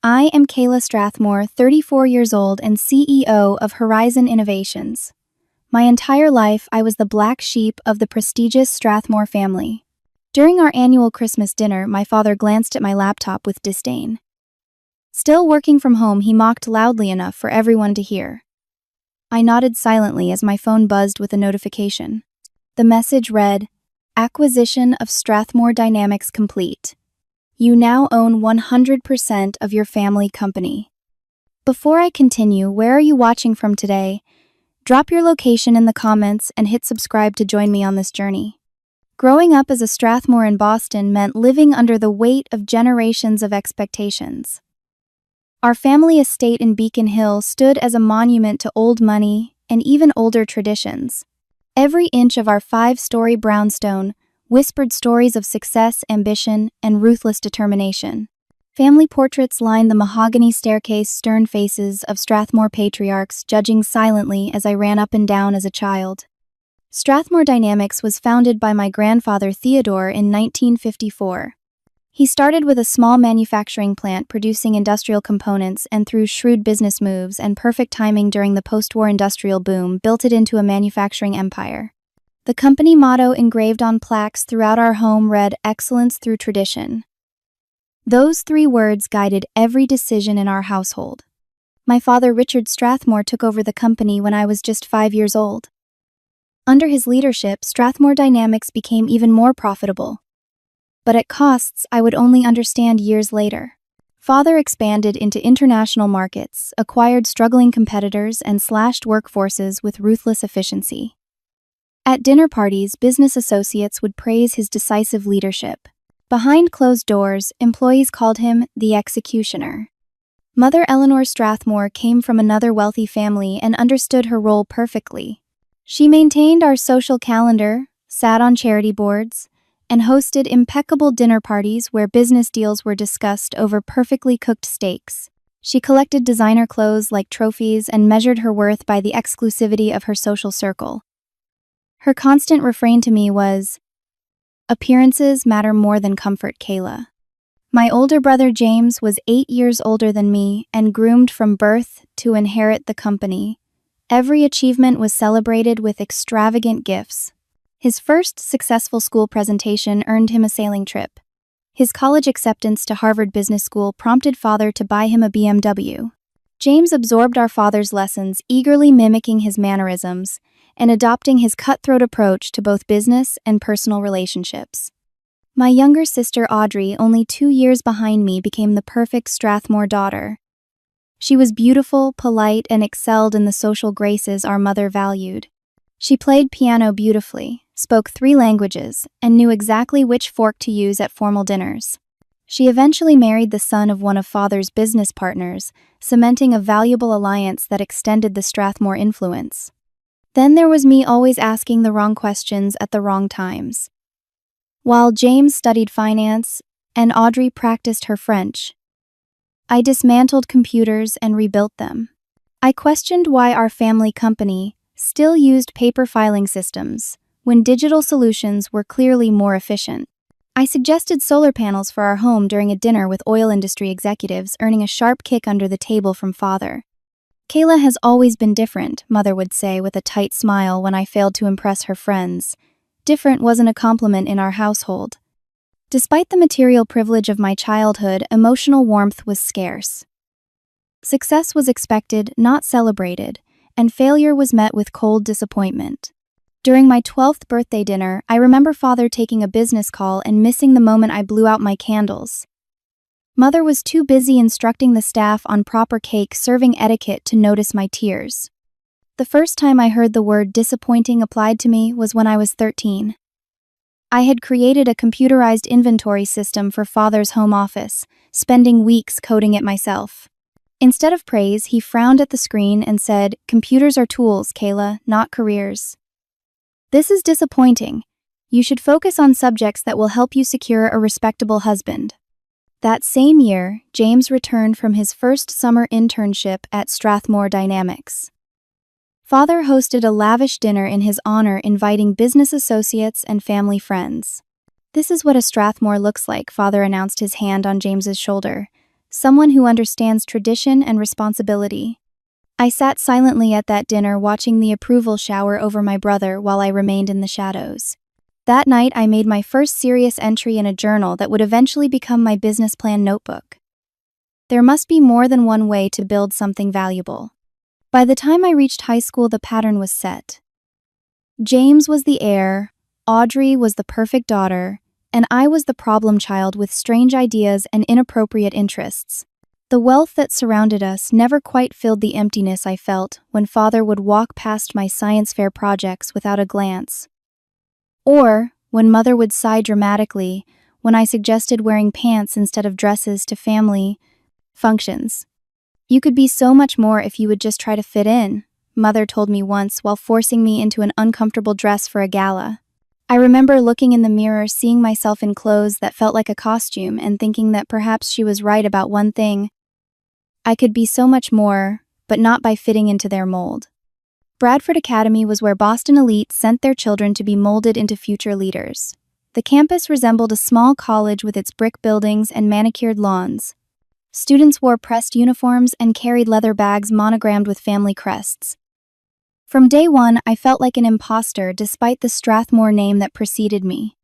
I am Kayla Strathmore, 34 years old and CEO of Horizon Innovations. My entire life, I was the black sheep of the prestigious Strathmore family. During our annual Christmas dinner, my father glanced at my laptop with disdain. Still working from home, he mocked loudly enough for everyone to hear. I nodded silently as my phone buzzed with a notification. The message read, "Acquisition of Strathmore Dynamics complete. You now own 100% of your family company." Before I continue, where are you watching from today? Drop your location in the comments and hit subscribe to join me on this journey. Growing up as a Strathmore in Boston meant living under the weight of generations of expectations. Our family estate in Beacon Hill stood as a monument to old money and even older traditions. Every inch of our 5-story brownstone whispered stories of success, ambition, and ruthless determination. Family portraits lined the mahogany staircase, stern faces of Strathmore patriarchs judging silently as I ran up and down as a child. Strathmore Dynamics was founded by my grandfather Theodore in 1954. He started with a small manufacturing plant producing industrial components, and through shrewd business moves and perfect timing during the post-war industrial boom, built it into a manufacturing empire. The company motto engraved on plaques throughout our home read, "Excellence through tradition." Those 3 words guided every decision in our household. My father, Richard Strathmore, took over the company when I was just 5 years old. Under his leadership, Strathmore Dynamics became even more profitable. But at costs I would only understand years later. Father expanded into international markets, acquired struggling competitors, and slashed workforces with ruthless efficiency. At dinner parties, business associates would praise his decisive leadership. Behind closed doors, employees called him the executioner. Mother Eleanor Strathmore came from another wealthy family and understood her role perfectly. She maintained our social calendar, sat on charity boards, and hosted impeccable dinner parties where business deals were discussed over perfectly cooked steaks. She collected designer clothes like trophies and measured her worth by the exclusivity of her social circle. Her constant refrain to me was, "Appearances matter more than comfort, Kayla." My older brother James was 8 years older than me and groomed from birth to inherit the company. Every achievement was celebrated with extravagant gifts. His first successful school presentation earned him a sailing trip. His college acceptance to Harvard Business School prompted father to buy him a BMW. James absorbed our father's lessons, eagerly mimicking his mannerisms and adopting his cutthroat approach to both business and personal relationships. My younger sister Audrey, only 2 years behind me, became the perfect Strathmore daughter. She was beautiful, polite, and excelled in the social graces our mother valued. She played piano beautifully, spoke 3 languages, and knew exactly which fork to use at formal dinners. She eventually married the son of one of father's business partners, cementing a valuable alliance that extended the Strathmore influence. Then there was me, always asking the wrong questions at the wrong times. While James studied finance and Audrey practiced her French, I dismantled computers and rebuilt them. I questioned why our family company still used paper filing systems when digital solutions were clearly more efficient. I suggested solar panels for our home during a dinner with oil industry executives, earning a sharp kick under the table from father. "Kayla has always been different," mother would say with a tight smile when I failed to impress her friends. Different wasn't a compliment in our household. Despite the material privilege of my childhood, emotional warmth was scarce. Success was expected, not celebrated, and failure was met with cold disappointment. During my 12th birthday dinner, I remember father taking a business call and missing the moment I blew out my candles. Mother was too busy instructing the staff on proper cake serving etiquette to notice my tears. The first time I heard the word disappointing applied to me was when I was 13. I had created a computerized inventory system for father's home office, spending weeks coding it myself. Instead of praise, he frowned at the screen and said, "Computers are tools, Kayla, not careers. This is disappointing. You should focus on subjects that will help you secure a respectable husband." That same year, James returned from his first summer internship at Strathmore Dynamics. Father hosted a lavish dinner in his honor, inviting business associates and family friends. "This is what a Strathmore looks like," father announced, his hand on James's shoulder. someone who understands tradition and responsibility. I sat silently at that dinner watching the approval shower over my brother while I remained in the shadows. That night, I made my first serious entry in a journal that would eventually become my business plan notebook. There must be more than one way to build something valuable. By the time I reached high school, the pattern was set. James was the heir, Audrey was the perfect daughter, and I was the problem child with strange ideas and inappropriate interests. The wealth that surrounded us never quite filled the emptiness I felt when Father would walk past my science fair projects without a glance. Or when Mother would sigh dramatically when I suggested wearing pants instead of dresses to family functions. "You could be so much more if you would just try to fit in," Mother told me once while forcing me into an uncomfortable dress for a gala. I remember looking in the mirror, seeing myself in clothes that felt like a costume, and thinking that perhaps she was right about one thing. I could be so much more, but not by fitting into their mold. Bradford Academy was where Boston elites sent their children to be molded into future leaders. The campus resembled a small college with its brick buildings and manicured lawns. Students wore pressed uniforms and carried leather bags monogrammed with family crests. From day one, I felt like an imposter despite the Strathmore name that preceded me.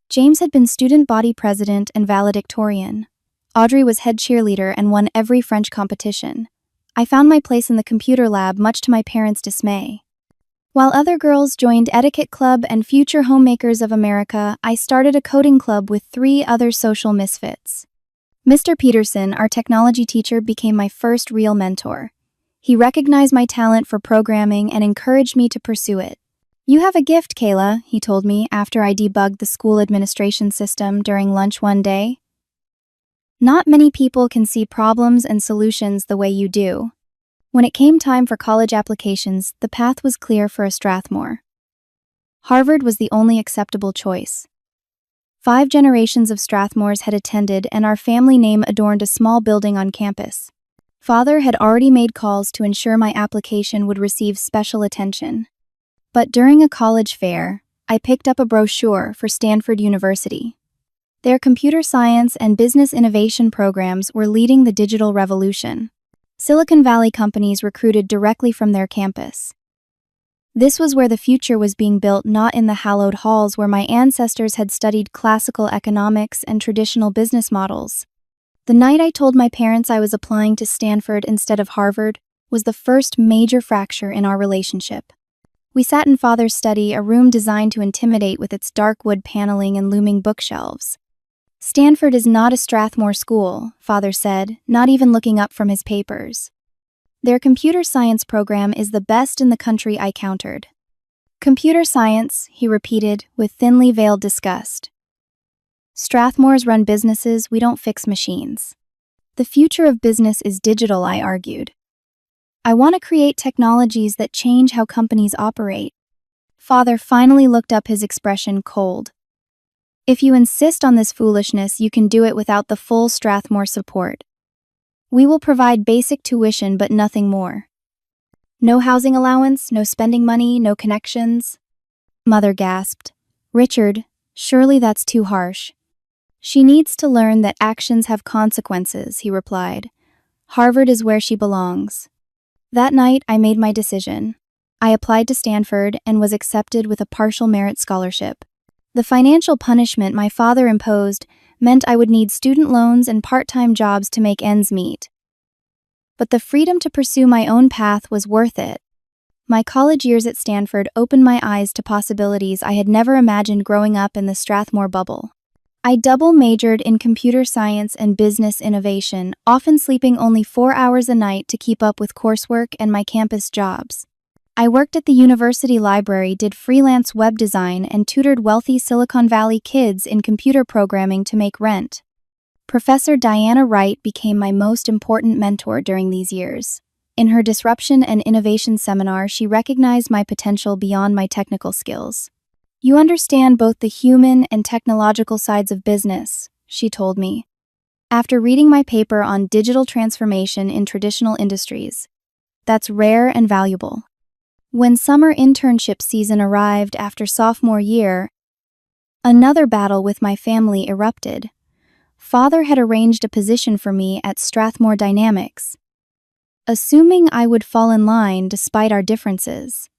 James had been student body president and valedictorian. Audrey was head cheerleader and won every French competition. I found my place in the computer lab, much to my parents' dismay. While other girls joined Etiquette Club and Future Homemakers of America, I started a coding club with 3 other social misfits. Mr. Peterson, our technology teacher, became my first real mentor. He recognized my talent for programming and encouraged me to pursue it. "You have a gift, Kayla," he told me after I debugged the school administration system during lunch one day. "Not many people can see problems and solutions the way you do." When it came time for college applications, the path was clear for a Strathmore. Harvard was the only acceptable choice. 5 generations of Strathmores had attended, and our family name adorned a small building on campus. Father had already made calls to ensure my application would receive special attention. But during a college fair, I picked up a brochure for Stanford University. Their computer science and business innovation programs were leading the digital revolution. Silicon Valley companies recruited directly from their campus. This was where the future was being built, not in the hallowed halls where my ancestors had studied classical economics and traditional business models. The night I told my parents I was applying to Stanford instead of Harvard was the first major fracture in our relationship. We sat in Father's study, a room designed to intimidate with its dark wood paneling and looming bookshelves. "Stanford is not a Strathmore school," Father said, not even looking up from his papers. "Their computer science program is the best in the country," I countered. "Computer science," he repeated with thinly veiled disgust. "Strathmores run businesses, we don't fix machines." "The future of business is digital," I argued. "I want to create technologies that change how companies operate." Father finally looked up, his expression cold. "If you insist on this foolishness, you can do it without the full Strathmore support. We will provide basic tuition but nothing more. No housing allowance, no spending money, no connections." Mother gasped. "Richard, surely that's too harsh." "She needs to learn that actions have consequences," he replied. "Harvard is where she belongs." That night, I made my decision. I applied to Stanford and was accepted with a partial merit scholarship. The financial punishment my father imposed meant I would need student loans and part-time jobs to make ends meet. But the freedom to pursue my own path was worth it. My college years at Stanford opened my eyes to possibilities I had never imagined growing up in the Strathmore bubble. I double majored in computer science and business innovation, often sleeping only 4 hours a night to keep up with coursework and my campus jobs. I worked at the university library, did freelance web design, and tutored wealthy Silicon Valley kids in computer programming to make rent. Professor Diana Wright became my most important mentor during these years. In her Disruption and Innovation seminar, she recognized my potential beyond my technical skills. "You understand both the human and technological sides of business," she told me. After reading my paper on digital transformation in traditional industries, "That's rare and valuable." When summer internship season arrived after sophomore year, another battle with my family erupted. Father had arranged a position for me at Strathmore Dynamics, assuming I would fall in line despite our differences.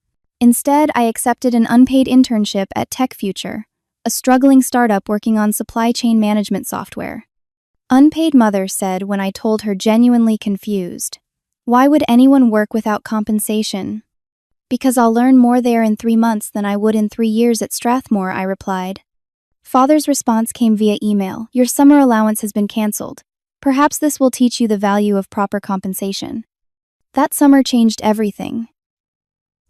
Instead, I accepted an unpaid internship at TechFuture, a struggling startup working on supply chain management software. Unpaid mother said when I told her, genuinely confused, "Why would anyone work without compensation?" "Because I'll learn more there in 3 months than I would in 3 years at Strathmore," I replied. Father's response came via email. "Your summer allowance has been canceled. Perhaps this will teach you the value of proper compensation." That summer changed everything.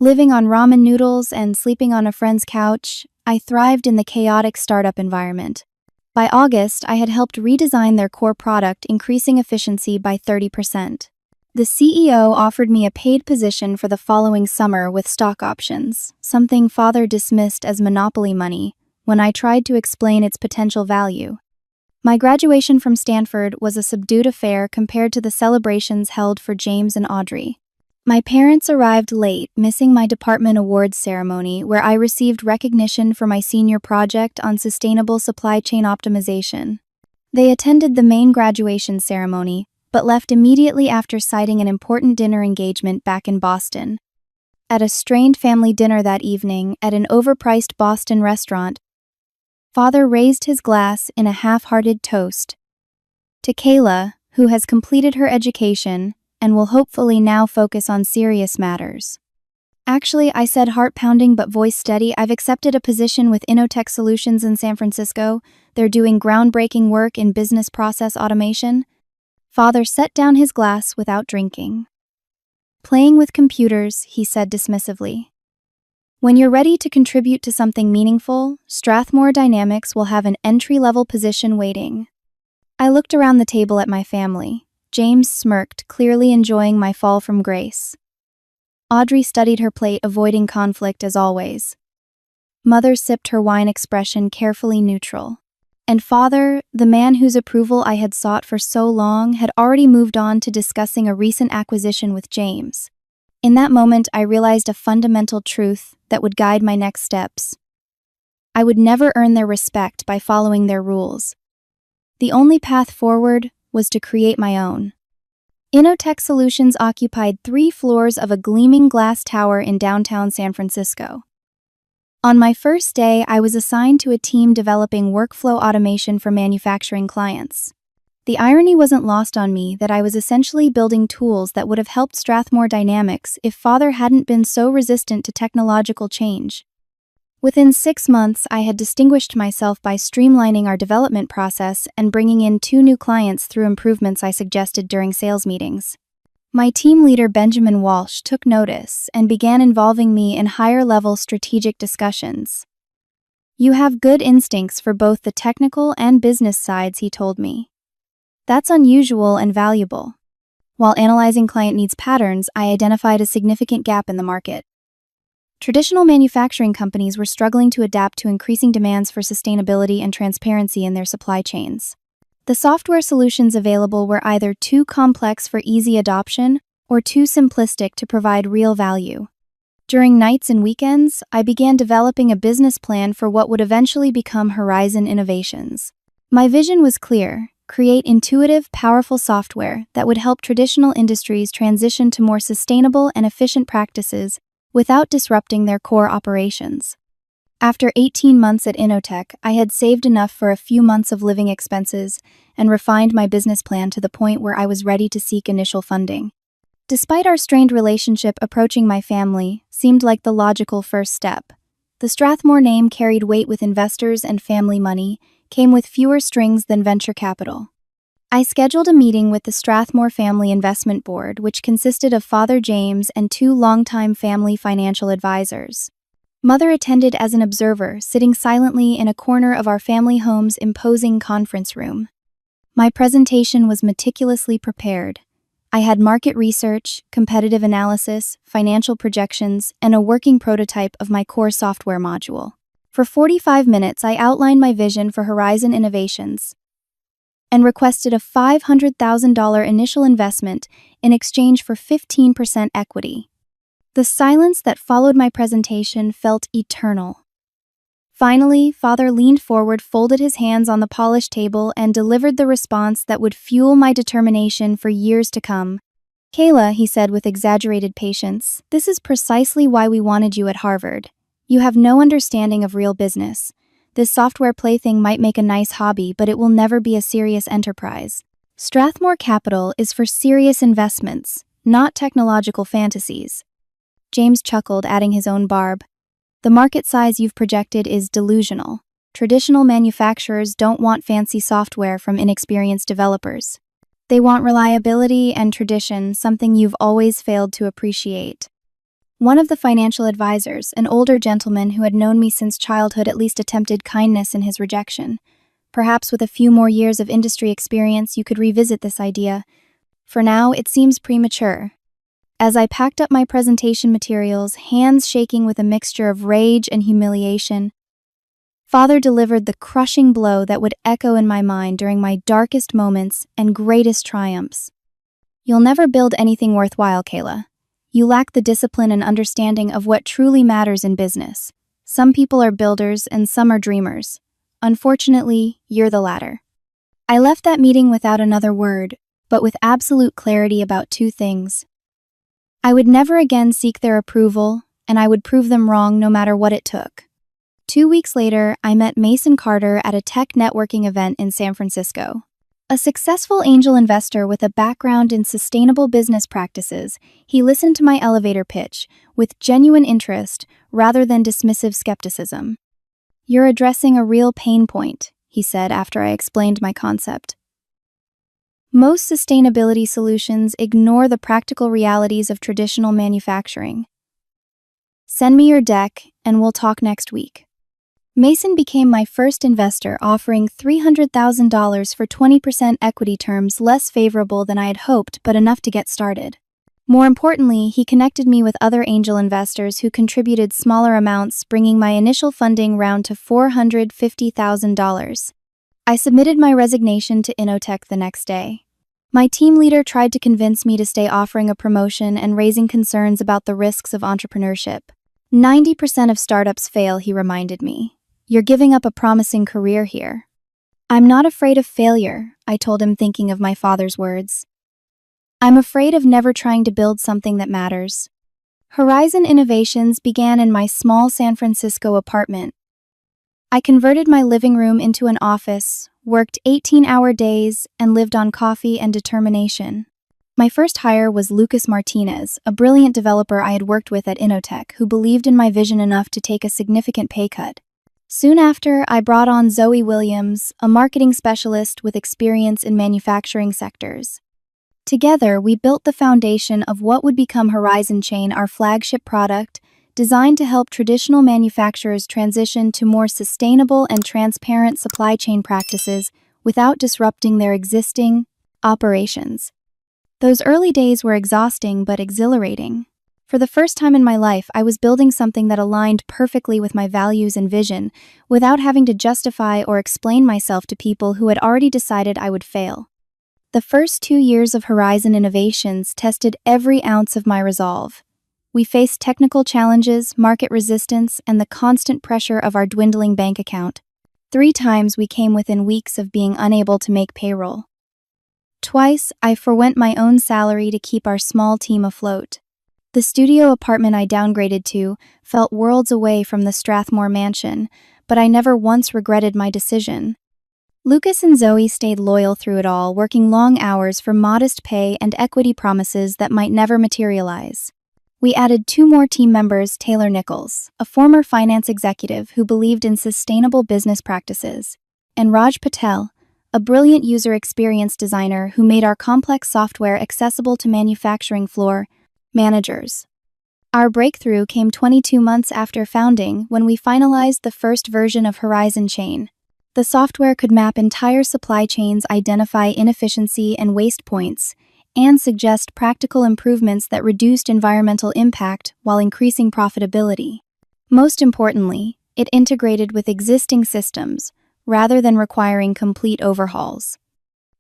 Living on ramen noodles and sleeping on a friend's couch, I thrived in the chaotic startup environment. By August, I had helped redesign their core product, increasing efficiency by 30%. The CEO offered me a paid position for the following summer with stock options, something Father dismissed as monopoly money when I tried to explain its potential value. My graduation from Stanford was a subdued affair compared to the celebrations held for James and Audrey. My parents arrived late, missing my department awards ceremony where I received recognition for my senior project on sustainable supply chain optimization. They attended the main graduation ceremony, but left immediately after, citing an important dinner engagement back in Boston. At a strained family dinner that evening at an overpriced Boston restaurant, Father raised his glass in a half-hearted toast to Kayla, who has completed her education and will hopefully now focus on serious matters. "Actually," I said, heart-pounding but voice steady, "I've accepted a position with Innotech Solutions in San Francisco. They're doing groundbreaking work in business process automation." Father set down his glass without drinking. "Playing with computers," he said dismissively. "When you're ready to contribute to something meaningful, Strathmore Dynamics will have an entry-level position waiting." I looked around the table at my family. James smirked, clearly enjoying my fall from grace. Audrey studied her plate, avoiding conflict as always. Mother sipped her wine, expression carefully neutral. And Father, the man whose approval I had sought for so long, had already moved on to discussing a recent acquisition with James. In that moment, I realized a fundamental truth that would guide my next steps. I would never earn their respect by following their rules. The only path forward was to create my own. Innotech Solutions occupied 3 floors of a gleaming glass tower in downtown San Francisco. On my first day, I was assigned to a team developing workflow automation for manufacturing clients. The irony wasn't lost on me that I was essentially building tools that would have helped Strathmore Dynamics if Father hadn't been so resistant to technological change. Within 6 months, I had distinguished myself by streamlining our development process and bringing in 2 new clients through improvements I suggested during sales meetings. My team leader, Benjamin Walsh, took notice and began involving me in higher-level strategic discussions. "You have good instincts for both the technical and business sides," he told me. "That's unusual and valuable." While analyzing client needs patterns, I identified a significant gap in the market. Traditional manufacturing companies were struggling to adapt to increasing demands for sustainability and transparency in their supply chains. The software solutions available were either too complex for easy adoption or too simplistic to provide real value. During nights and weekends, I began developing a business plan for what would eventually become Horizon Innovations. My vision was clear: create intuitive, powerful software that would help traditional industries transition to more sustainable and efficient practices without disrupting their core operations. After 18 months at Innotech, I had saved enough for a few months of living expenses and refined my business plan to the point where I was ready to seek initial funding. Despite our strained relationship, approaching my family seemed like the logical first step. The Strathmore name carried weight with investors, and family money came with fewer strings than venture capital. I scheduled a meeting with the Strathmore Family Investment Board, which consisted of Father James and 2 longtime family financial advisors. Mother attended as an observer, sitting silently in a corner of our family home's imposing conference room. My presentation was meticulously prepared. I had market research, competitive analysis, financial projections, and a working prototype of my core software module. For 45 minutes, I outlined my vision for Horizon Innovations and requested a $500,000 initial investment in exchange for 15% equity. The silence that followed my presentation felt eternal. Finally, Father leaned forward, folded his hands on the polished table, and delivered the response that would fuel my determination for years to come. "Kayla," he said with exaggerated patience, "this is precisely why we wanted you at Harvard. You have no understanding of real business. This software plaything might make a nice hobby, but it will never be a serious enterprise. Strathmore Capital is for serious investments, not technological fantasies." James chuckled, adding his own barb. "The market size you've projected is delusional. Traditional manufacturers don't want fancy software from inexperienced developers. They want reliability and tradition, something you've always failed to appreciate." One of the financial advisors, an older gentleman who had known me since childhood, at least attempted kindness in his rejection. "Perhaps with a few more years of industry experience, you could revisit this idea. For now, it seems premature." As I packed up my presentation materials, hands shaking with a mixture of rage and humiliation, Father delivered the crushing blow that would echo in my mind during my darkest moments and greatest triumphs. "You'll never build anything worthwhile, Kayla. You lack the discipline and understanding of what truly matters in business. Some people are builders and some are dreamers. Unfortunately, you're the latter." I left that meeting without another word, but with absolute clarity about two things. I would never again seek their approval, and I would prove them wrong no matter what it took. 2 weeks later, I met Mason Carter at a tech networking event in San Francisco. A successful angel investor with a background in sustainable business practices, he listened to my elevator pitch with genuine interest rather than dismissive skepticism. "You're addressing a real pain point," he said after I explained my concept. "Most sustainability solutions ignore the practical realities of traditional manufacturing. Send me your deck, and we'll talk next week." Mason became my first investor, offering $300,000 for 20% equity terms, less favorable than I had hoped, but enough to get started. More importantly, he connected me with other angel investors who contributed smaller amounts, bringing my initial funding round to $450,000. I submitted my resignation to Innotech the next day. My team leader tried to convince me to stay, offering a promotion and raising concerns about the risks of entrepreneurship. 90% of startups fail, he reminded me. "You're giving up a promising career here." "I'm not afraid of failure," I told him, thinking of my father's words. "I'm afraid of never trying to build something that matters." Horizon Innovations began in my small San Francisco apartment. I converted my living room into an office, worked 18-hour days, and lived on coffee and determination. My first hire was Lucas Martinez, a brilliant developer I had worked with at Innotech who believed in my vision enough to take a significant pay cut. Soon after, I brought on Zoe Williams, a marketing specialist with experience in manufacturing sectors. Together, we built the foundation of what would become Horizon Chain, our flagship product, designed to help traditional manufacturers transition to more sustainable and transparent supply chain practices without disrupting their existing operations. Those early days were exhausting but exhilarating. For the first time in my life, I was building something that aligned perfectly with my values and vision, without having to justify or explain myself to people who had already decided I would fail. The first 2 years of Horizon Innovations tested every ounce of my resolve. We faced technical challenges, market resistance, and the constant pressure of our dwindling bank account. 3 times we came within weeks of being unable to make payroll. Twice, I forwent my own salary to keep our small team afloat. The studio apartment I downgraded to felt worlds away from the Strathmore mansion, but I never once regretted my decision. Lucas and Zoe stayed loyal through it all, working long hours for modest pay and equity promises that might never materialize. We added 2 more team members, Taylor Nichols, a former finance executive who believed in sustainable business practices, and Raj Patel, a brilliant user experience designer who made our complex software accessible to manufacturing floor managers. Our breakthrough came 22 months after founding, when we finalized the first version of Horizon Chain. The software could map entire supply chains, identify inefficiency and waste points, and suggest practical improvements that reduced environmental impact while increasing profitability. Most importantly, it integrated with existing systems, rather than requiring complete overhauls.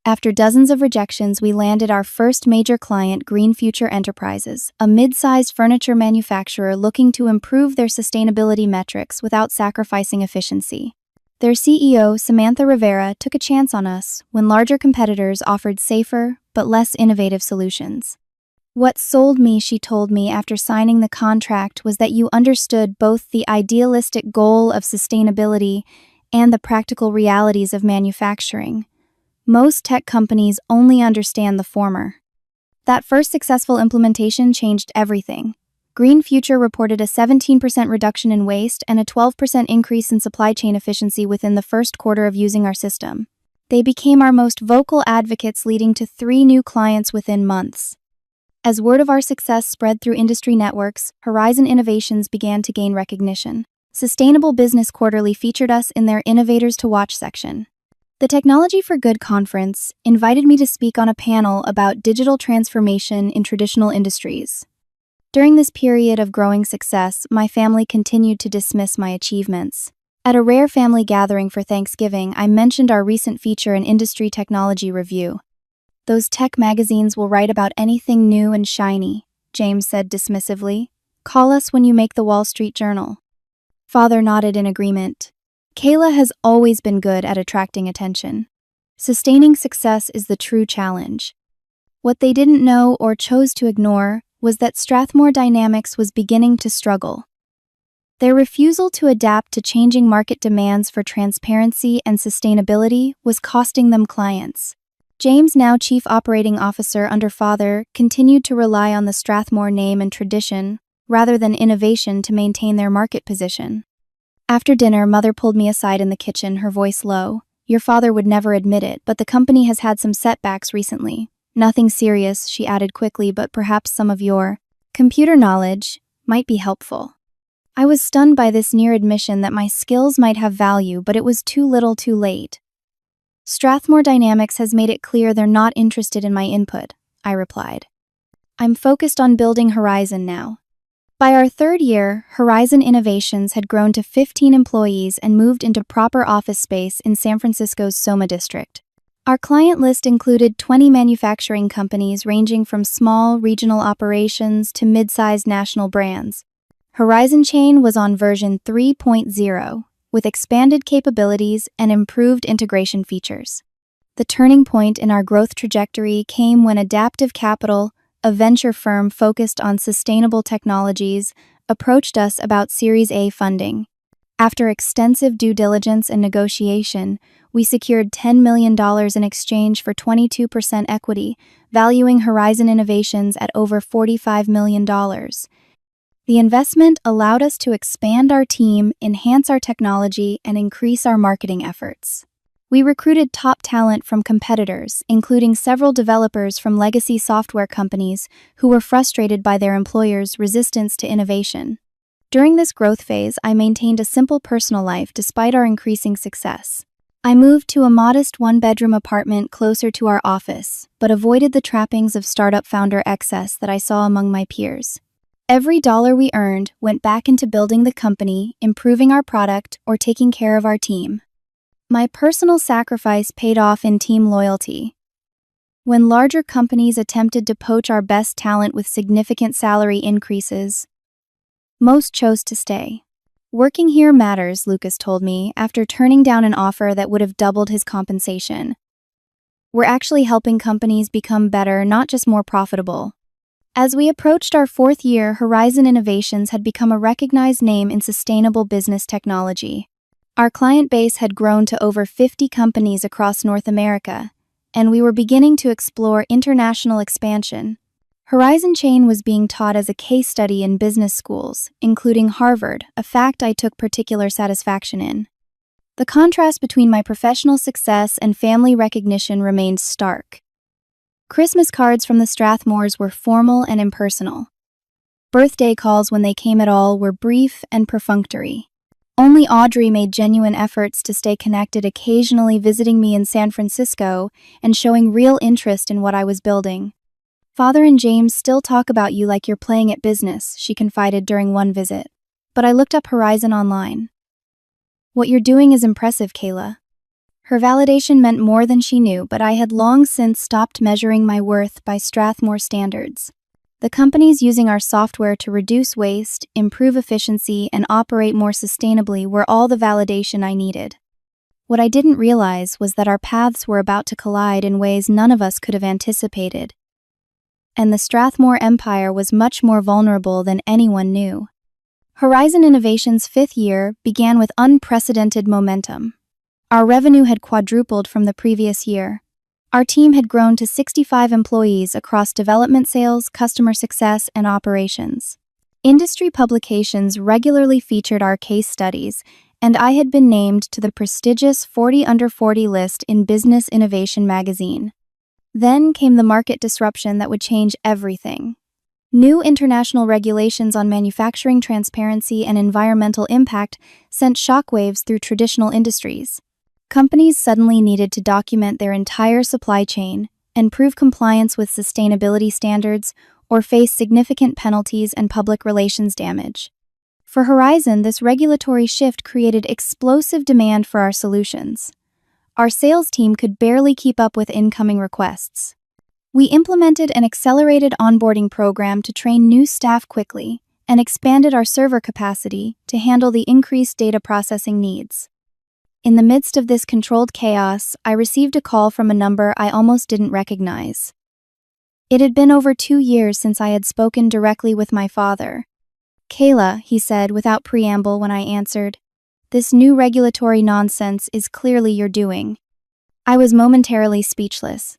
After dozens of rejections, we landed our first major client, Green Future Enterprises, a mid-sized furniture manufacturer looking to improve their sustainability metrics without sacrificing efficiency. Their CEO, Samantha Rivera, took a chance on us when larger competitors offered safer but less innovative solutions. What sold me, she told me after signing the contract, was that you understood both the idealistic goal of sustainability and the practical realities of manufacturing. Most tech companies only understand the former. That first successful implementation changed everything. Green Future reported a 17% reduction in waste and a 12% increase in supply chain efficiency within the first quarter of using our system. They became our most vocal advocates, leading to 3 new clients within months. As word of our success spread through industry networks, Horizon Innovations began to gain recognition. Sustainable Business Quarterly featured us in their Innovators to Watch section. The Technology for Good conference invited me to speak on a panel about digital transformation in traditional industries. During this period of growing success, my family continued to dismiss my achievements. At a rare family gathering for Thanksgiving, I mentioned our recent feature in Industry Technology Review. "Those tech magazines will write about anything new and shiny," James said dismissively. "Call us when you make the Wall Street Journal." Father nodded in agreement. Kayla has always been good at attracting attention. Sustaining success is the true challenge. What they didn't know or chose to ignore was that Strathmore Dynamics was beginning to struggle. Their refusal to adapt to changing market demands for transparency and sustainability was costing them clients. James, now Chief Operating Officer under Father, continued to rely on the Strathmore name and tradition rather than innovation to maintain their market position. After dinner, Mother pulled me aside in the kitchen, her voice low. "Your father would never admit it, but the company has had some setbacks recently. Nothing serious," she added quickly, "but perhaps some of your computer knowledge might be helpful." I was stunned by this near admission that my skills might have value, but it was too little too late. "Strathmore Dynamics has made it clear they're not interested in my input," I replied. "I'm focused on building Horizon now." By our 3rd year, Horizon Innovations had grown to 15 employees and moved into proper office space in San Francisco's Soma district. Our client list included 20 manufacturing companies ranging from small regional operations to mid-sized national brands. Horizon Chain was on version 3.0, with expanded capabilities and improved integration features. The turning point in our growth trajectory came when Adaptive Capital, a venture firm focused on sustainable technologies, approached us about Series A funding. After extensive due diligence and negotiation, we secured $10 million in exchange for 22% equity, valuing Horizon Innovations at over $45 million. The investment allowed us to expand our team, enhance our technology, and increase our marketing efforts. We recruited top talent from competitors, including several developers from legacy software companies who were frustrated by their employers' resistance to innovation. During this growth phase, I maintained a simple personal life despite our increasing success. I moved to a modest 1-bedroom apartment closer to our office, but avoided the trappings of startup founder excess that I saw among my peers. Every dollar we earned went back into building the company, improving our product, or taking care of our team. My personal sacrifice paid off in team loyalty. When larger companies attempted to poach our best talent with significant salary increases, most chose to stay. "Working here matters," Lucas told me after turning down an offer that would have doubled his compensation. "We're actually helping companies become better, not just more profitable." As we approached our 4th year, Horizon Innovations had become a recognized name in sustainable business technology. Our client base had grown to over 50 companies across North America, and we were beginning to explore international expansion. Horizon Chain was being taught as a case study in business schools, including Harvard, a fact I took particular satisfaction in. The contrast between my professional success and family recognition remained stark. Christmas cards from the Strathmores were formal and impersonal. Birthday calls, when they came at all, were brief and perfunctory. Only Audrey made genuine efforts to stay connected, occasionally visiting me in San Francisco and showing real interest in what I was building. "Father and James still talk about you like you're playing at business," she confided during one visit. But I looked up Horizon online. "What you're doing is impressive, Kayla." Her validation meant more than she knew, but I had long since stopped measuring my worth by Strathmore standards. The companies using our software to reduce waste, improve efficiency, and operate more sustainably were all the validation I needed. What I didn't realize was that our paths were about to collide in ways none of us could have anticipated. And the Strathmore empire was much more vulnerable than anyone knew. Horizon Innovation's 5th year began with unprecedented momentum. Our revenue had quadrupled from the previous year. Our team had grown to 65 employees across development sales, customer success, and operations. Industry publications regularly featured our case studies, and I had been named to the prestigious 40 Under 40 list in Business Innovation magazine. Then came the market disruption that would change everything. New international regulations on manufacturing transparency and environmental impact sent shockwaves through traditional industries. Companies suddenly needed to document their entire supply chain and prove compliance with sustainability standards or face significant penalties and public relations damage. For Horizon, this regulatory shift created explosive demand for our solutions. Our sales team could barely keep up with incoming requests. We implemented an accelerated onboarding program to train new staff quickly and expanded our server capacity to handle the increased data processing needs. In the midst of this controlled chaos, I received a call from a number I almost didn't recognize. It had been over 2 years since I had spoken directly with my father. "Kayla," he said without preamble when I answered, "this new regulatory nonsense is clearly your doing." I was momentarily speechless.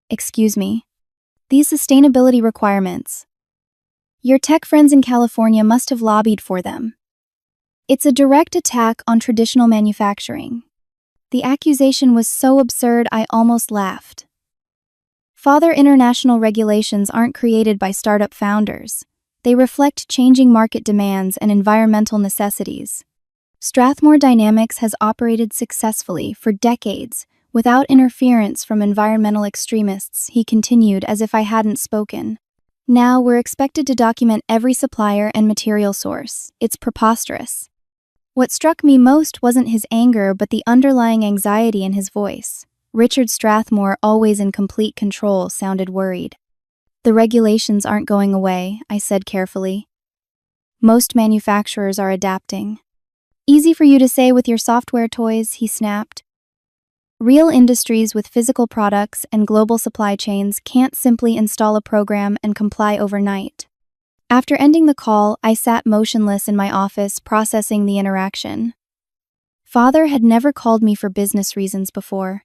"Excuse me? These sustainability requirements. Your tech friends in California must have lobbied for them. It's a direct attack on traditional manufacturing." The accusation was so absurd I almost laughed. Father, international regulations aren't created by startup founders. They reflect changing market demands and environmental necessities. Strathmore Dynamics has operated successfully for decades without interference from environmental extremists, he continued as if I hadn't spoken. Now we're expected to document every supplier and material source. It's preposterous. What struck me most wasn't his anger but the underlying anxiety in his voice. Richard Strathmore, always in complete control, sounded worried. "The regulations aren't going away," I said carefully. "Most manufacturers are adapting." "Easy for you to say with your software toys," he snapped. "Real industries with physical products and global supply chains can't simply install a program and comply overnight." After ending the call, I sat motionless in my office, processing the interaction. Father had never called me for business reasons before.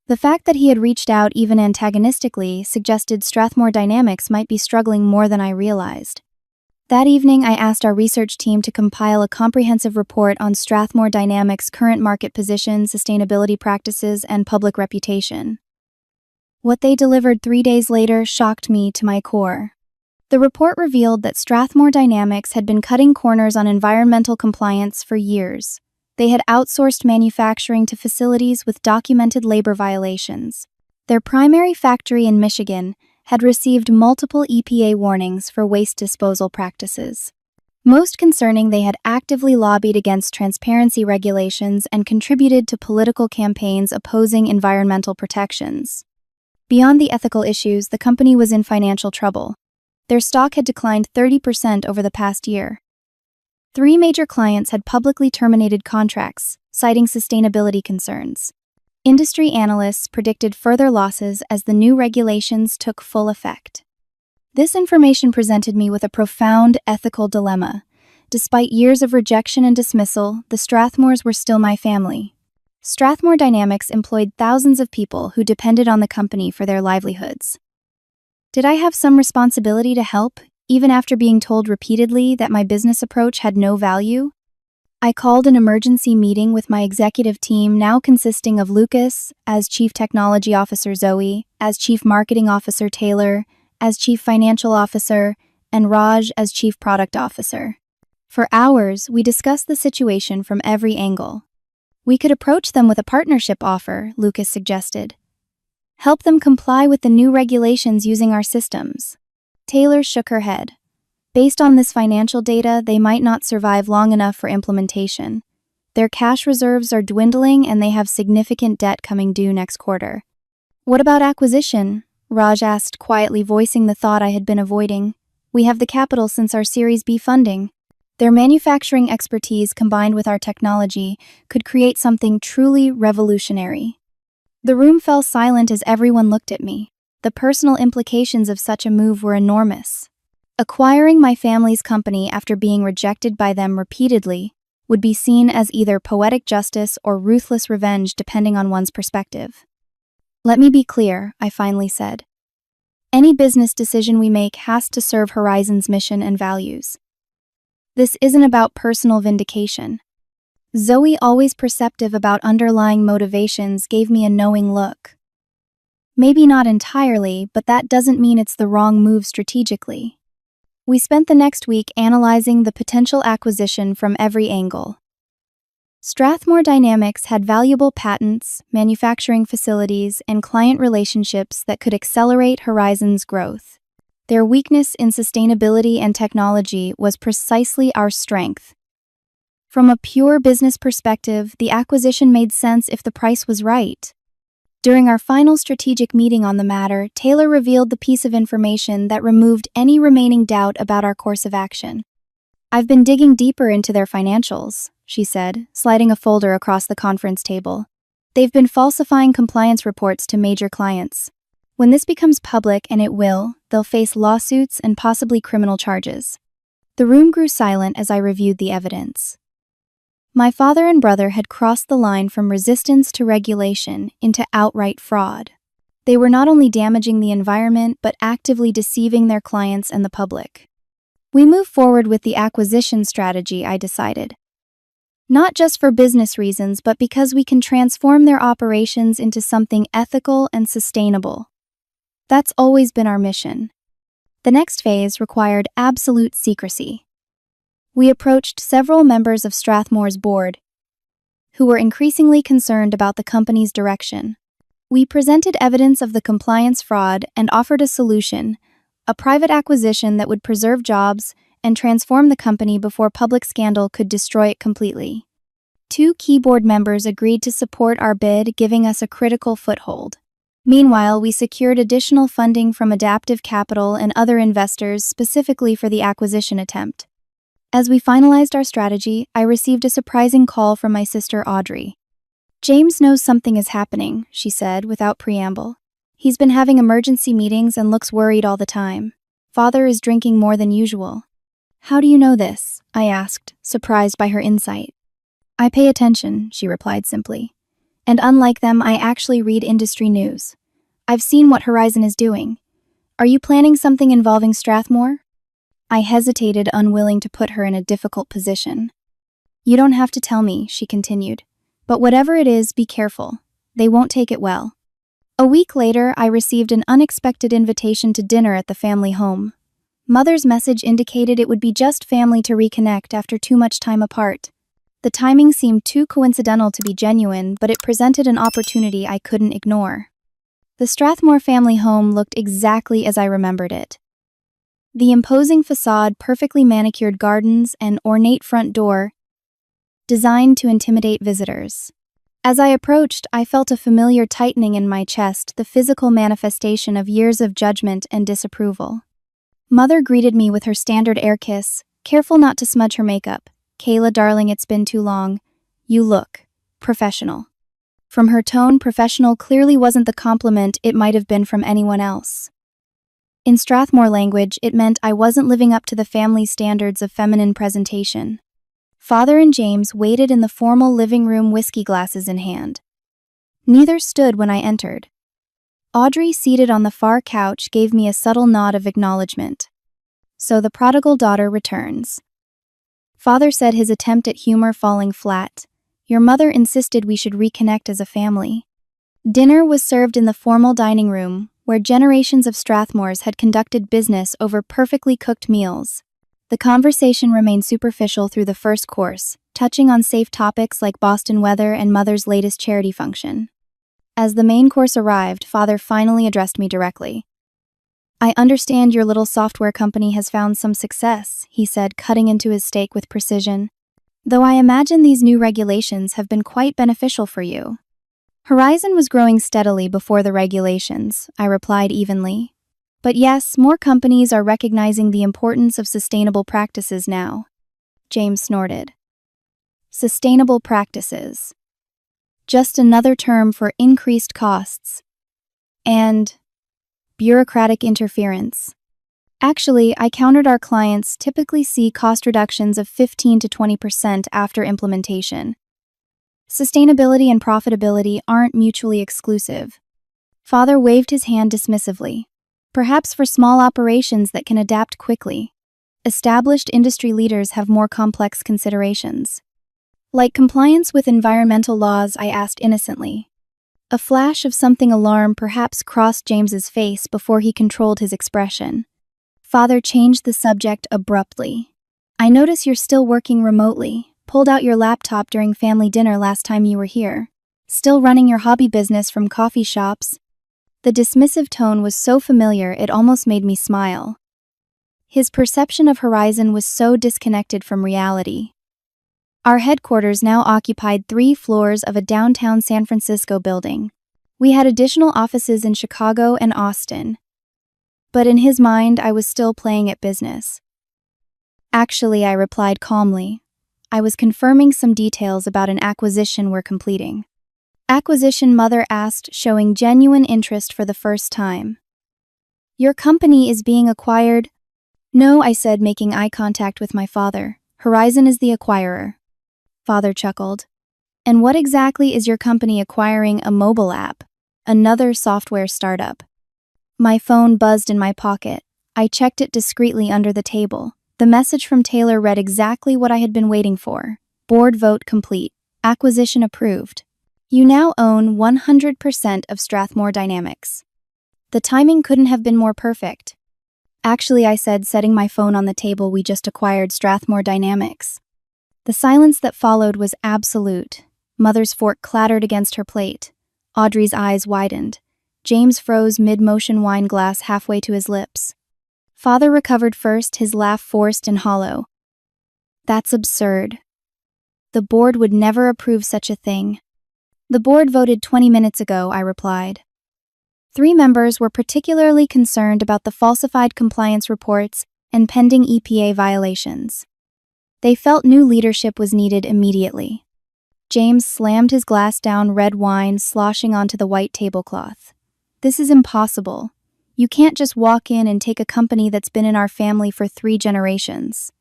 The fact that he had reached out even antagonistically suggested Strathmore Dynamics might be struggling more than I realized. That evening, I asked our research team to compile a comprehensive report on Strathmore Dynamics' current market position, sustainability practices, and public reputation. What they delivered 3 days later shocked me to my core. The report revealed that Strathmore Dynamics had been cutting corners on environmental compliance for years. They had outsourced manufacturing to facilities with documented labor violations. Their primary factory in Michigan had received multiple EPA warnings for waste disposal practices. Most concerning, they had actively lobbied against transparency regulations and contributed to political campaigns opposing environmental protections. Beyond the ethical issues, the company was in financial trouble. Their stock had declined 30% over the past year. 3 major clients had publicly terminated contracts, citing sustainability concerns. Industry analysts predicted further losses as the new regulations took full effect. This information presented me with a profound ethical dilemma. Despite years of rejection and dismissal, the Strathmores were still my family. Strathmore Dynamics employed thousands of people who depended on the company for their livelihoods. Did I have some responsibility to help, even after being told repeatedly that my business approach had no value? I called an emergency meeting with my executive team, now consisting of Lucas as Chief Technology Officer, Zoe as Chief Marketing Officer, Taylor as Chief Financial Officer, and Raj as Chief Product Officer. For hours, we discussed the situation from every angle. "We could approach them with a partnership offer," Lucas suggested. "Help them comply with the new regulations using our systems." Taylor shook her head. "Based on this financial data, they might not survive long enough for implementation. Their cash reserves are dwindling and they have significant debt coming due next quarter. What about acquisition? Raj asked quietly, voicing the thought I had been avoiding. We have the capital since our Series B funding. Their manufacturing expertise combined with our technology could create something truly revolutionary. The room fell silent as everyone looked at me. The personal implications of such a move were enormous. Acquiring my family's company after being rejected by them repeatedly would be seen as either poetic justice or ruthless revenge depending on one's perspective. Let me be clear, I finally said. Any business decision we make has to serve Horizon's mission and values. This isn't about personal vindication. Zoe, always perceptive about underlying motivations, gave me a knowing look. Maybe not entirely, but that doesn't mean it's the wrong move strategically. We spent the next week analyzing the potential acquisition from every angle. Strathmore Dynamics had valuable patents, manufacturing facilities, and client relationships that could accelerate Horizon's growth. Their weakness in sustainability and technology was precisely our strength. From a pure business perspective, the acquisition made sense if the price was right. During our final strategic meeting on the matter, Taylor revealed the piece of information that removed any remaining doubt about our course of action. I've been digging deeper into their financials, she said, sliding a folder across the conference table. They've been falsifying compliance reports to major clients. When this becomes public, and it will, they'll face lawsuits and possibly criminal charges. The room grew silent as I reviewed the evidence. My father and brother had crossed the line from resistance to regulation into outright fraud. They were not only damaging the environment, but actively deceiving their clients and the public. We moved forward with the acquisition strategy, I decided. Not just for business reasons, but because we can transform their operations into something ethical and sustainable. That's always been our mission. The next phase required absolute secrecy. We approached several members of Strathmore's board, who were increasingly concerned about the company's direction. We presented evidence of the compliance fraud and offered a solution, a private acquisition that would preserve jobs and transform the company before public scandal could destroy it completely. 2 key board members agreed to support our bid, giving us a critical foothold. Meanwhile, we secured additional funding from Adaptive Capital and other investors specifically for the acquisition attempt. As we finalized our strategy, I received a surprising call from my sister Audrey. James knows something is happening, she said without preamble. He's been having emergency meetings and looks worried all the time. Father is drinking more than usual. How do you know this? I asked, surprised by her insight. I pay attention, she replied simply. And unlike them, I actually read industry news. I've seen what Horizon is doing. Are you planning something involving Strathmore? I hesitated, unwilling to put her in a difficult position. You don't have to tell me, she continued. But whatever it is, be careful. They won't take it well. A week later, I received an unexpected invitation to dinner at the family home. Mother's message indicated it would be just family to reconnect after too much time apart. The timing seemed too coincidental to be genuine, but it presented an opportunity I couldn't ignore. The Strathmore family home looked exactly as I remembered it. The imposing facade, perfectly manicured gardens, and ornate front door, designed to intimidate visitors. As I approached, I felt a familiar tightening in my chest, the physical manifestation of years of judgment and disapproval. Mother greeted me with her standard air kiss, careful not to smudge her makeup. Kayla, darling, it's been too long. You look professional. From her tone, professional clearly wasn't the compliment it might have been from anyone else. In Strathmore language, it meant I wasn't living up to the family standards of feminine presentation. Father and James waited in the formal living room, whiskey glasses in hand. Neither stood when I entered. Audrey, seated on the far couch, gave me a subtle nod of acknowledgement. So the prodigal daughter returns. Father said, his attempt at humor falling flat. Your mother insisted we should reconnect as a family. Dinner was served in the formal dining room, where generations of Strathmores had conducted business over perfectly cooked meals. The conversation remained superficial through the first course, touching on safe topics like Boston weather and Mother's latest charity function. As the main course arrived, Father finally addressed me directly. I understand your little software company has found some success, he said, cutting into his steak with precision. though I imagine these new regulations have been quite beneficial for you. Horizon was growing steadily before the regulations, I replied evenly. But yes, more companies are recognizing the importance of sustainable practices now. James snorted. Sustainable practices. Just another term for increased costs. And bureaucratic interference. Actually, I countered our clients typically see cost reductions of 15 to 20% after implementation. Sustainability and profitability aren't mutually exclusive. Father waved his hand dismissively. Perhaps for small operations that can adapt quickly. Established industry leaders have more complex considerations. Like compliance with environmental laws, I asked innocently. A flash of something alarm perhaps crossed James's face before he controlled his expression. Father changed the subject abruptly. I notice you're still working remotely. Pulled out your laptop during family dinner last time you were here. Still running your hobby business from coffee shops. The dismissive tone was so familiar it almost made me smile. His perception of Horizon was so disconnected from reality. Our headquarters now occupied 3 floors of a downtown San Francisco building. We had additional offices in Chicago and Austin. But in his mind, I was still playing at business. Actually, I replied calmly. I was confirming some details about an acquisition we're completing. Acquisition, Mother asked, showing genuine interest for the first time. Your company is being acquired? No, I said, making eye contact with my father. Horizon is the acquirer. Father chuckled. And what exactly is your company acquiring? A mobile app? Another software startup? My phone buzzed in my pocket. I checked it discreetly under the table. The message from Taylor read exactly what I had been waiting for. Board vote complete. Acquisition approved. You now own 100% of Strathmore Dynamics. The timing couldn't have been more perfect. Actually, I said, setting my phone on the table, we just acquired Strathmore Dynamics. The silence that followed was absolute. Mother's fork clattered against her plate. Audrey's eyes widened. James froze mid-motion, wine glass halfway to his lips. Father recovered first, his laugh forced and hollow. That's absurd. The board would never approve such a thing. The board voted 20 minutes ago, I replied. 3 members were particularly concerned about the falsified compliance reports and pending EPA violations. They felt new leadership was needed immediately. James slammed his glass down, red wine sloshing onto the white tablecloth. This is impossible. You can't just walk in and take a company that's been in our family for 3 generations.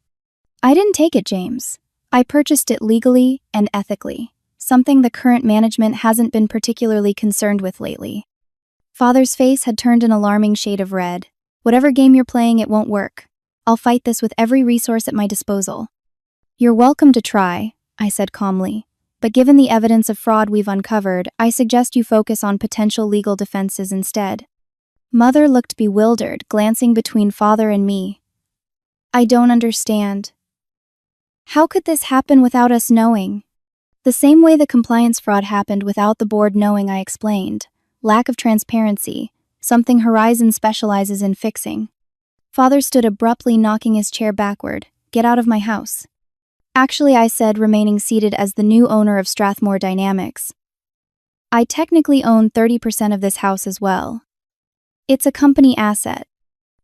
I didn't take it, James. I purchased it legally and ethically, something the current management hasn't been particularly concerned with lately. Father's face had turned an alarming shade of red. Whatever game you're playing, it won't work. I'll fight this with every resource at my disposal. You're welcome to try, I said calmly. But given the evidence of fraud we've uncovered, I suggest you focus on potential legal defenses instead. Mother looked bewildered, glancing between Father and me. I don't understand. How could this happen without us knowing? The same way the compliance fraud happened without the board knowing, I explained. Lack of transparency, something Horizon specializes in fixing. Father stood abruptly, knocking his chair backward. Get out of my house. Actually, I said, remaining seated as the new owner of Strathmore Dynamics. I technically own 30% of this house as well. It's a company asset.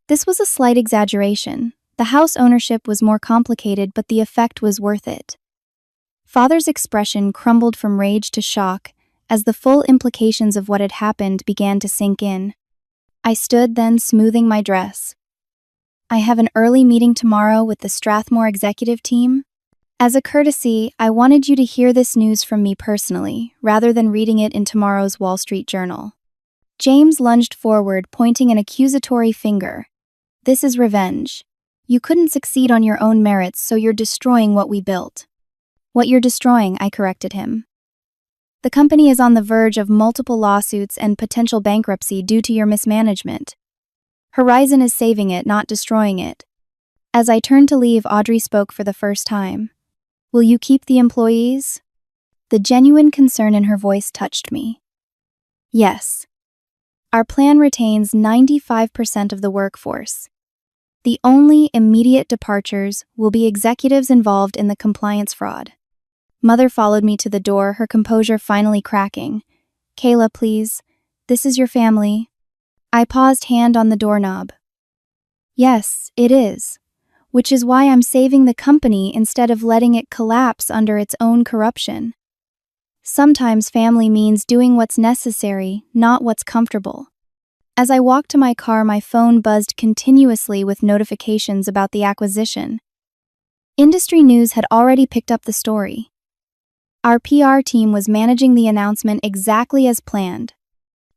This was a slight exaggeration. The house ownership was more complicated, but the effect was worth it. Father's expression crumbled from rage to shock as the full implications of what had happened began to sink in. I stood then, smoothing my dress. I have an early meeting tomorrow with the Strathmore executive team. As a courtesy, I wanted you to hear this news from me personally, rather than reading it in tomorrow's Wall Street Journal. James lunged forward, pointing an accusatory finger. This is revenge. You couldn't succeed on your own merits, so you're destroying what we built. What you're destroying, I corrected him. The company is on the verge of multiple lawsuits and potential bankruptcy due to your mismanagement. Horizon is saving it, not destroying it. As I turned to leave, Audrey spoke for the first time. Will you keep the employees? The genuine concern in her voice touched me. Yes. Our plan retains 95% of the workforce. The only immediate departures will be executives involved in the compliance fraud. Mother followed me to the door, her composure finally cracking. Kayla, please. This is your family. I paused, hand on the doorknob. Yes, it is. Which is why I'm saving the company instead of letting it collapse under its own corruption. Sometimes family means doing what's necessary, not what's comfortable. As I walked to my car, my phone buzzed continuously with notifications about the acquisition. Industry news had already picked up the story. Our PR team was managing the announcement exactly as planned.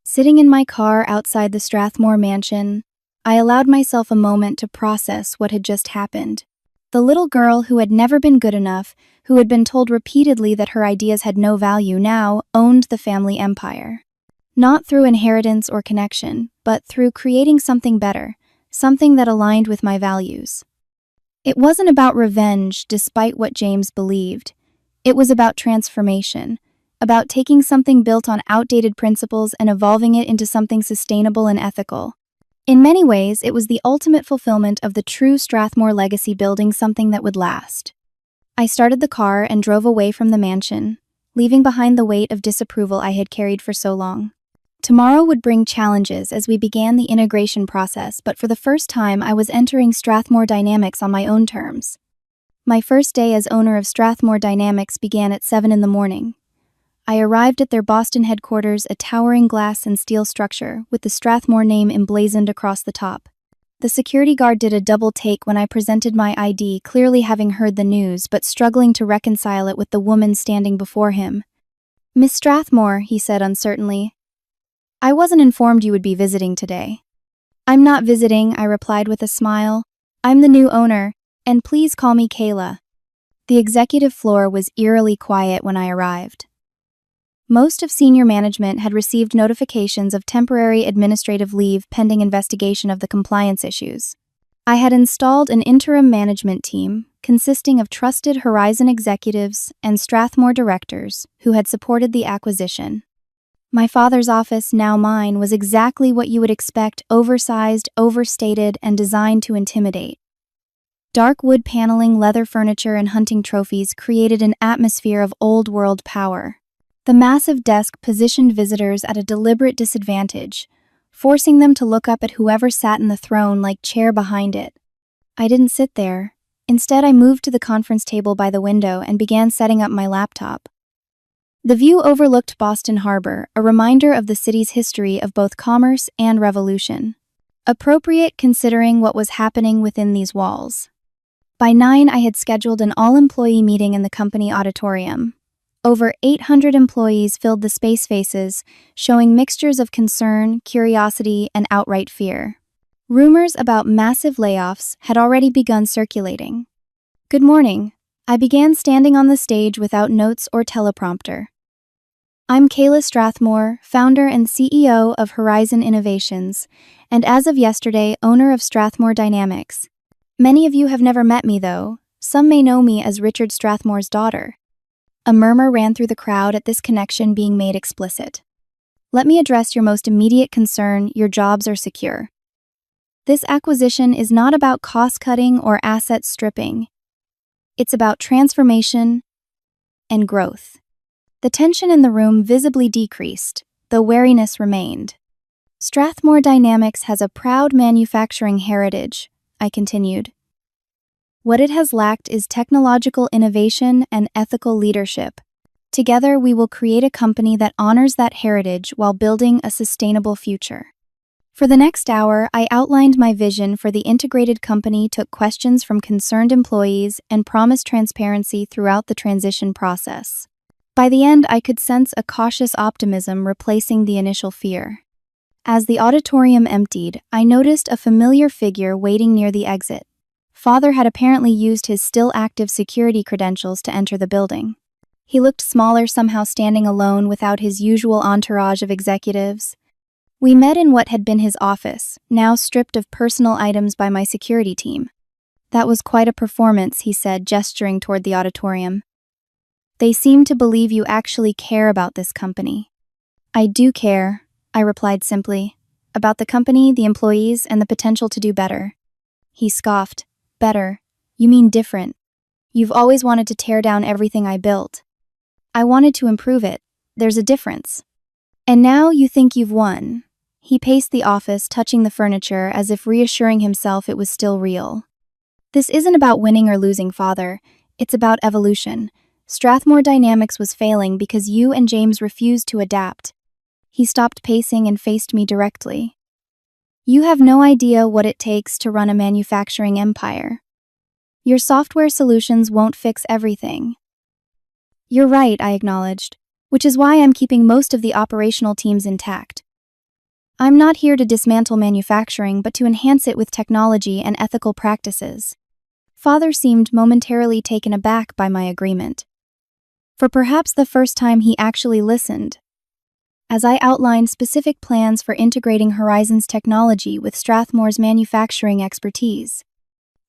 Sitting in my car outside the Strathmore mansion, I allowed myself a moment to process what had just happened. The little girl who had never been good enough, who had been told repeatedly that her ideas had no value, now owned the family empire. Not through inheritance or connection, but through creating something better, something that aligned with my values. It wasn't about revenge, despite what James believed. It was about transformation, about taking something built on outdated principles and evolving it into something sustainable and ethical. In many ways, it was the ultimate fulfillment of the true Strathmore legacy, building something that would last. I started the car and drove away from the mansion, leaving behind the weight of disapproval I had carried for so long. Tomorrow would bring challenges as we began the integration process, but for the first time I was entering Strathmore Dynamics on my own terms. My first day as owner of Strathmore Dynamics began at 7 in the morning. I arrived at their Boston headquarters, a towering glass and steel structure with the Strathmore name emblazoned across the top. The security guard did a double take when I presented my ID, clearly having heard the news but struggling to reconcile it with the woman standing before him. "Miss Strathmore," he said uncertainly. "I wasn't informed you would be visiting today." "I'm not visiting," I replied with a smile. "I'm the new owner, and please call me Kayla." The executive floor was eerily quiet when I arrived. Most of senior management had received notifications of temporary administrative leave pending investigation of the compliance issues. I had installed an interim management team consisting of trusted Horizon executives and Strathmore directors who had supported the acquisition. My father's office, now mine, was exactly what you would expect: oversized, overstated, and designed to intimidate. Dark wood paneling, leather furniture, and hunting trophies created an atmosphere of old-world power. The massive desk positioned visitors at a deliberate disadvantage, forcing them to look up at whoever sat in the throne like chair behind it. I didn't sit there. Instead, I moved to the conference table by the window and began setting up my laptop. The view overlooked Boston Harbor, a reminder of the city's history of both commerce and revolution. Appropriate considering what was happening within these walls. By 9, I had scheduled an all-employee meeting in the company auditorium. Over 800 employees filled the space, faces showing mixtures of concern, curiosity, and outright fear. Rumors about massive layoffs had already begun circulating. "Good morning." I began, standing on the stage without notes or teleprompter. "I'm Kayla Strathmore, founder and CEO of Horizon Innovations, and as of yesterday, owner of Strathmore Dynamics. Many of you have never met me, though. Some may know me as Richard Strathmore's daughter." A murmur ran through the crowd at this connection being made explicit. "Let me address your most immediate concern: your jobs are secure. This acquisition is not about cost-cutting or asset stripping. It's about transformation and growth." The tension in the room visibly decreased, though wariness remained. "Strathmore Dynamics has a proud manufacturing heritage," I continued. "What it has lacked is technological innovation and ethical leadership. Together, we will create a company that honors that heritage while building a sustainable future." For the next hour, I outlined my vision for the integrated company, took questions from concerned employees, and promised transparency throughout the transition process. By the end, I could sense a cautious optimism replacing the initial fear. As the auditorium emptied, I noticed a familiar figure waiting near the exit. Father had apparently used his still-active security credentials to enter the building. He looked smaller, somehow standing alone without his usual entourage of executives. We met in what had been his office, now stripped of personal items by my security team. "That was quite a performance," he said, gesturing toward the auditorium. "They seem to believe you actually care about this company." "I do care," I replied simply, "about the company, the employees, and the potential to do better." He scoffed. Better. You mean different. You've always wanted to tear down everything I built. I wanted to improve it. There's a difference. And now you think you've won. He paced the office, touching the furniture as if reassuring himself it was still real. This isn't about winning or losing, Father. It's about evolution. Strathmore Dynamics was failing because you and James refused to adapt. He stopped pacing and faced me directly. You have no idea what it takes to run a manufacturing empire. Your software solutions won't fix everything. You're right, I acknowledged, which is why I'm keeping most of the operational teams intact. I'm not here to dismantle manufacturing, but to enhance it with technology and ethical practices. Father seemed momentarily taken aback by my agreement. For perhaps the first time, he actually listened. As I outlined specific plans for integrating Horizon's technology with Strathmore's manufacturing expertise.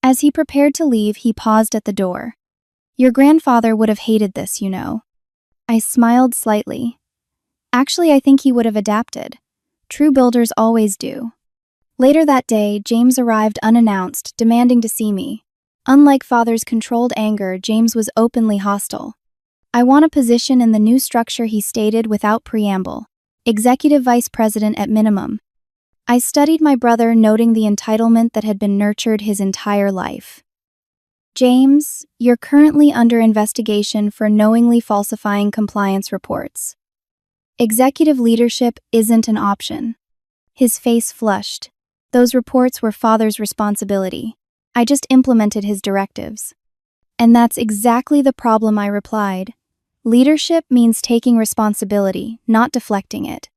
As he prepared to leave, he paused at the door. Your grandfather would have hated this, you know. I smiled slightly. Actually, I think he would have adapted. True builders always do. Later that day, James arrived unannounced, demanding to see me. Unlike Father's controlled anger, James was openly hostile. I want a position in the new structure, he stated without preamble. Executive Vice President at minimum. I studied my brother, noting the entitlement that had been nurtured his entire life. James, you're currently under investigation for knowingly falsifying compliance reports. Executive leadership isn't an option. His face flushed. Those reports were Father's responsibility. I just implemented his directives. And that's exactly the problem, I replied. Leadership means taking responsibility, not deflecting it.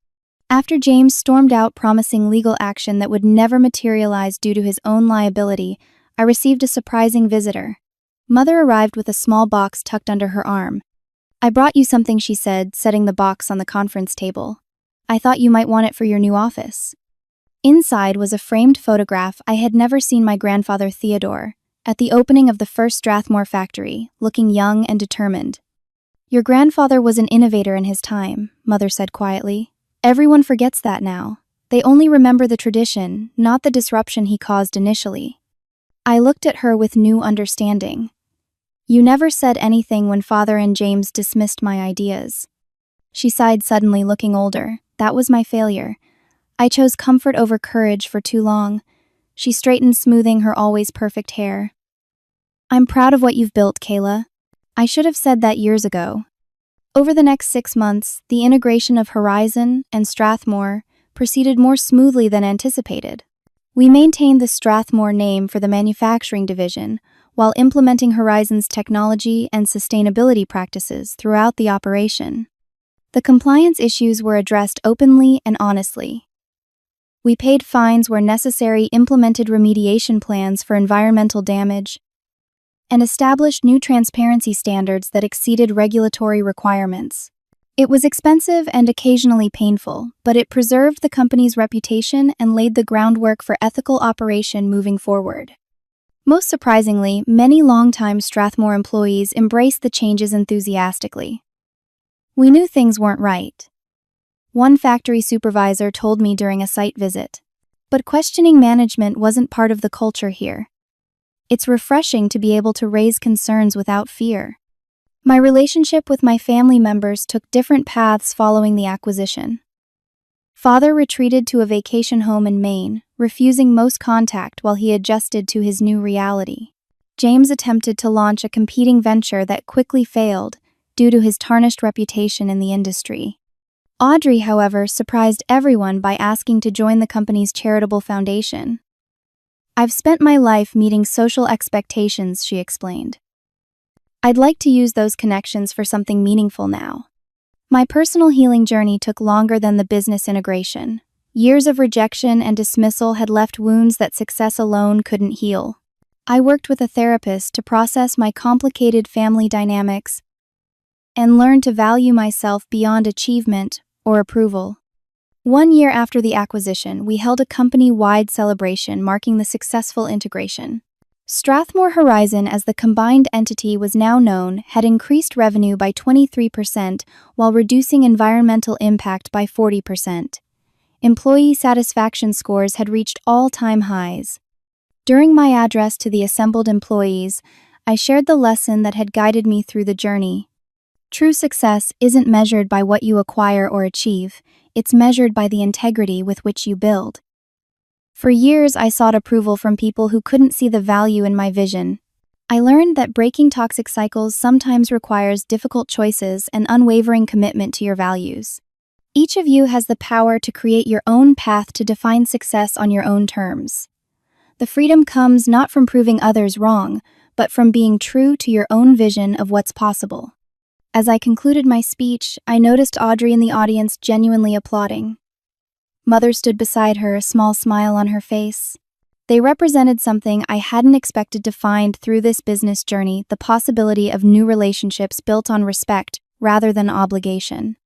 After James stormed out promising legal action that would never materialize due to his own liability, I received a surprising visitor. Mother arrived with a small box tucked under her arm. I brought you something, she said, setting the box on the conference table. I thought you might want it for your new office. Inside was a framed photograph I had never seen my grandfather Theodore, at the opening of the first Strathmore factory, looking young and determined. Your grandfather was an innovator in his time, Mother said quietly. Everyone forgets that now. They only remember the tradition, not the disruption he caused initially. I looked at her with new understanding. You never said anything when Father and James dismissed my ideas. She sighed suddenly, looking older. That was my failure. I chose comfort over courage for too long. She straightened, smoothing her always perfect hair. I'm proud of what you've built, Kayla. I should have said that years ago. Over the next 6 months, the integration of Horizon and Strathmore proceeded more smoothly than anticipated. We maintained the Strathmore name for the manufacturing division while implementing Horizon's technology and sustainability practices throughout the operation. The compliance issues were addressed openly and honestly. We paid fines where necessary, implemented remediation plans for environmental damage, and established new transparency standards that exceeded regulatory requirements. It was expensive and occasionally painful, but it preserved the company's reputation and laid the groundwork for ethical operation moving forward. Most surprisingly, many longtime Strathmore employees embraced the changes enthusiastically. We knew things weren't right. One factory supervisor told me during a site visit. But questioning management wasn't part of the culture here. It's refreshing to be able to raise concerns without fear. My relationship with my family members took different paths following the acquisition. Father retreated to a vacation home in Maine, refusing most contact while he adjusted to his new reality. James attempted to launch a competing venture that quickly failed due to his tarnished reputation in the industry. Audrey, however, surprised everyone by asking to join the company's charitable foundation. I've spent my life meeting social expectations, she explained. I'd like to use those connections for something meaningful now. My personal healing journey took longer than the business integration. Years of rejection and dismissal had left wounds that success alone couldn't heal. I worked with a therapist to process my complicated family dynamics and learn to value myself beyond achievement or approval. 1 year after the acquisition, we held a company-wide celebration marking the successful integration. Strathmore Horizon, as the combined entity was now known, had increased revenue by 23% while reducing environmental impact by 40%. Employee satisfaction scores had reached all-time highs. During my address to the assembled employees, I shared the lesson that had guided me through the journey. True success isn't measured by what you acquire or achieve, it's measured by the integrity with which you build. For years, I sought approval from people who couldn't see the value in my vision. I learned that breaking toxic cycles sometimes requires difficult choices and unwavering commitment to your values. Each of you has the power to create your own path to define success on your own terms. The freedom comes not from proving others wrong, but from being true to your own vision of what's possible. As I concluded my speech, I noticed Audrey in the audience genuinely applauding. Mother stood beside her, a small smile on her face. They represented something I hadn't expected to find through this business journey, the possibility of new relationships built on respect rather than obligation.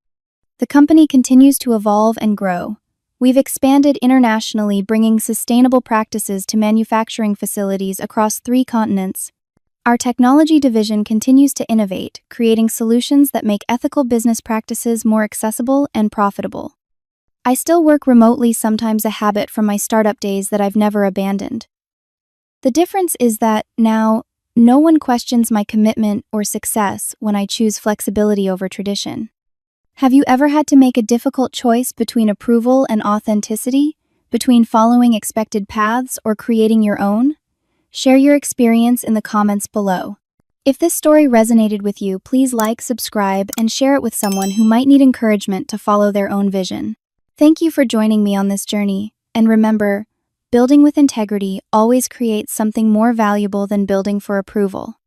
The company continues to evolve and grow. We've expanded internationally, bringing sustainable practices to manufacturing facilities across 3 continents. Our technology division continues to innovate, creating solutions that make ethical business practices more accessible and profitable. I still work remotely, sometimes a habit from my startup days that I've never abandoned. The difference is that now, no one questions my commitment or success when I choose flexibility over tradition. Have you ever had to make a difficult choice between approval and authenticity, between following expected paths or creating your own? Share your experience in the comments below. If this story resonated with you, please like, subscribe, and share it with someone who might need encouragement to follow their own vision. Thank you for joining me on this journey, and remember, building with integrity always creates something more valuable than building for approval.